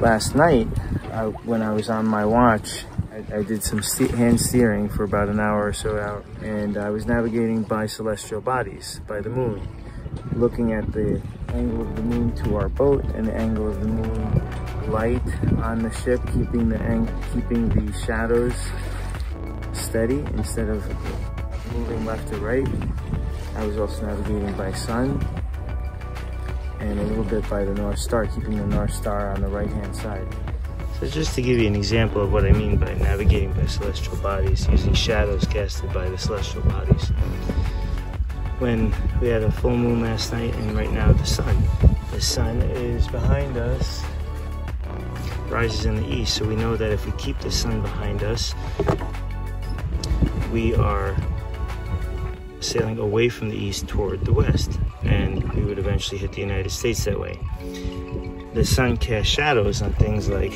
last night, when I was on my watch, I did some hand steering for about an hour or so out, and I was navigating by celestial bodies, by the moon, looking at the angle of the moon to our boat and the angle of the moon light on the ship, keeping the shadows steady instead of moving left to right. I was also navigating by sun and a little bit by the North Star, keeping the North Star on the right-hand side. So just to give you an example of what I mean by navigating by celestial bodies, using shadows casted by the celestial bodies. When we had a full moon last night, and right now the sun is behind us, rises in the east, so we know that if we keep the sun behind us, we are sailing away from the east toward the west, and we would eventually hit the United States that way. The sun casts shadows on things like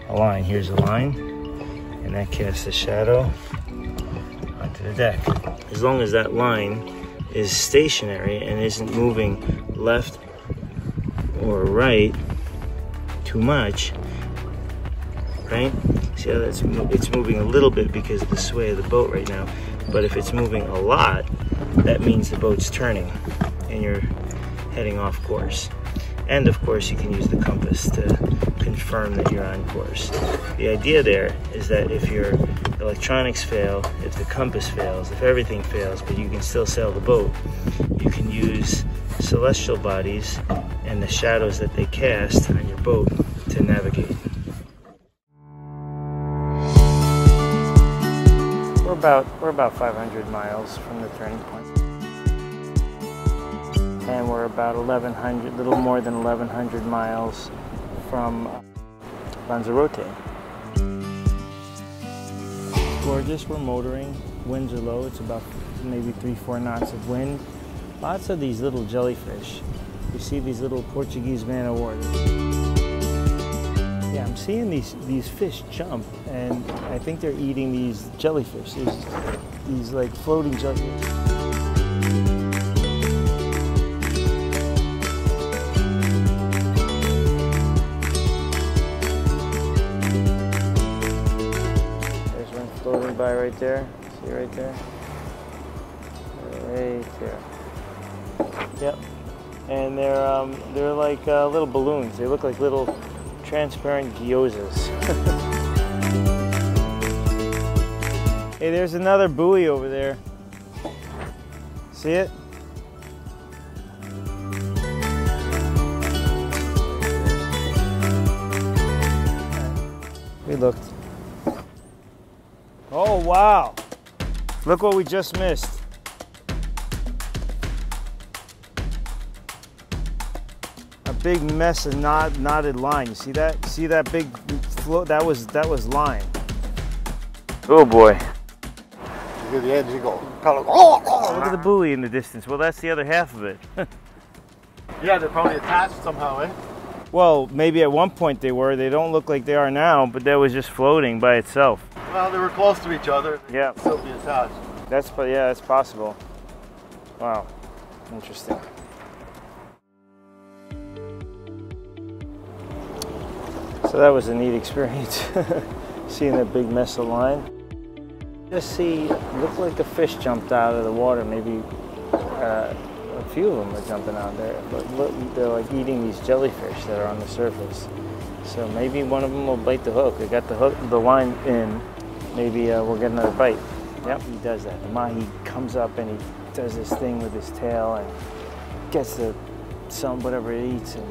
a line. Here's a line, and that casts a shadow onto the deck. As long as that line is stationary and isn't moving left or right too much, right? See how it's moving a little bit because of the sway of the boat right now, but if it's moving a lot, that means the boat's turning and you're heading off course. And of course, you can use the compass to confirm that you're on course. The idea there is that if your electronics fail, if the compass fails, if everything fails, but you can still sail the boat, you can use celestial bodies and the shadows that they cast on your boat to navigate. We're about 500 miles from the turning point. And we're about 1,100, little more than 1,100 miles from Lanzarote. Gorgeous, we're motoring, winds are low, it's about maybe 3-4 knots of wind. Lots of these little jellyfish. You see these little Portuguese man o' war. Yeah, I'm seeing these fish jump, and I think they're eating these jellyfish, these like floating jellyfish. Floating by right there. See right there? Right there. Yep. And they're like little balloons. They look like little transparent gyozas. Hey, there's another buoy over there. See it? We looked. Oh, wow. Look what we just missed. A big mess of knotted line. You see that? See that big float? That was line. Oh boy. You hear the edge, you go, oh. Look at the buoy in the distance. Well, that's the other half of it. Yeah, they're probably attached somehow, eh? Well, maybe at one point they were. They don't look like they are now, but that was just floating by itself. Well, they were close to each other. Yeah. They'd still be attached. Yeah, that's possible. Wow, interesting. So that was a neat experience, seeing that big mess of line. Just see, looked like a fish jumped out of the water. Maybe a few of them are jumping out there, but look, they're like eating these jellyfish that are on the surface. So maybe one of them will bite the hook. They got the line in. Maybe we'll get another bite. Yep, he does that. The mahi comes up and he does this thing with his tail and gets whatever it eats, and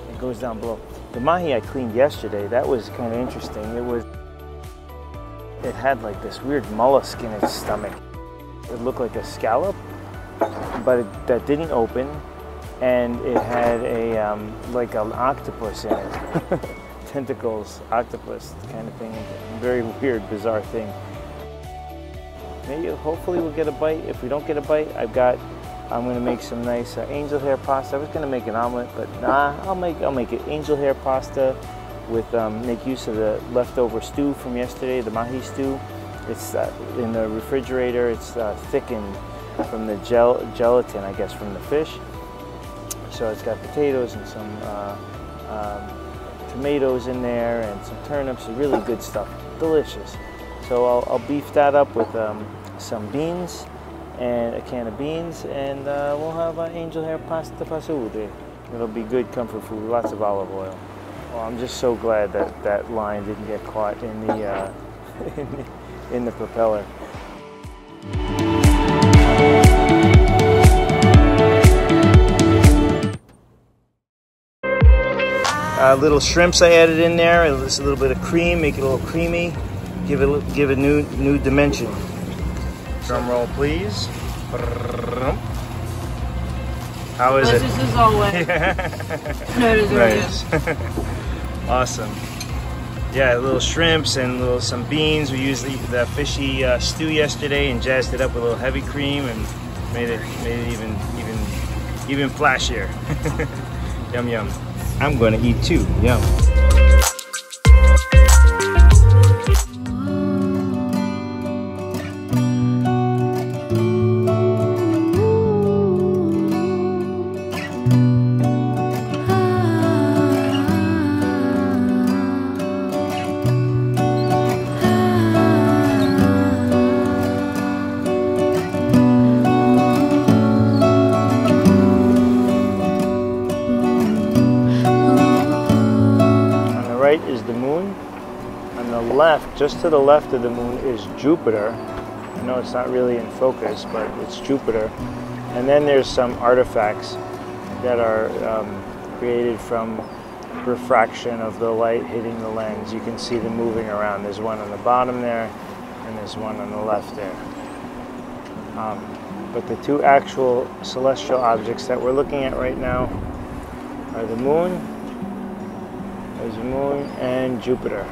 it goes down below. The mahi I cleaned yesterday, that was kind of interesting. It had like this weird mollusk in its stomach. It looked like a scallop, but that didn't open, and it had like an octopus in it. Tentacles, octopus kind of thing. Very weird, bizarre thing. Maybe, hopefully we'll get a bite. If we don't get a bite, I'm going to make some nice angel hair pasta. I was going to make an omelet, but nah, I'll make it angel hair pasta with make use of the leftover stew from yesterday, the mahi stew. It's in the refrigerator. It's thickened from the gelatin, I guess, from the fish. So it's got potatoes and some tomatoes in there and some turnips, really good stuff, delicious. So I'll beef that up with some beans and a can of beans, and we'll have angel hair pasta pasude. It'll be good comfort food, lots of olive oil. Well, I'm just so glad that that line didn't get caught in the in the propeller. Little shrimps I added in there, a little bit of cream, make it a little creamy, give it new dimension. Drum roll, please. How is it? Delicious as always. Nice. Awesome. Yeah, little shrimps and some beans. We used the fishy stew yesterday and jazzed it up with a little heavy cream and made it even flashier. Yum yum. I'm going to eat too. Yum. Is the moon. On the left, just to the left of the moon, is Jupiter. I know it's not really in focus, but it's Jupiter. And then there's some artifacts that are created from refraction of the light hitting the lens. You can see them moving around. There's one on the bottom there, and there's one on the left there. But the two actual celestial objects that we're looking at right now are the moon. There's the moon and Jupiter.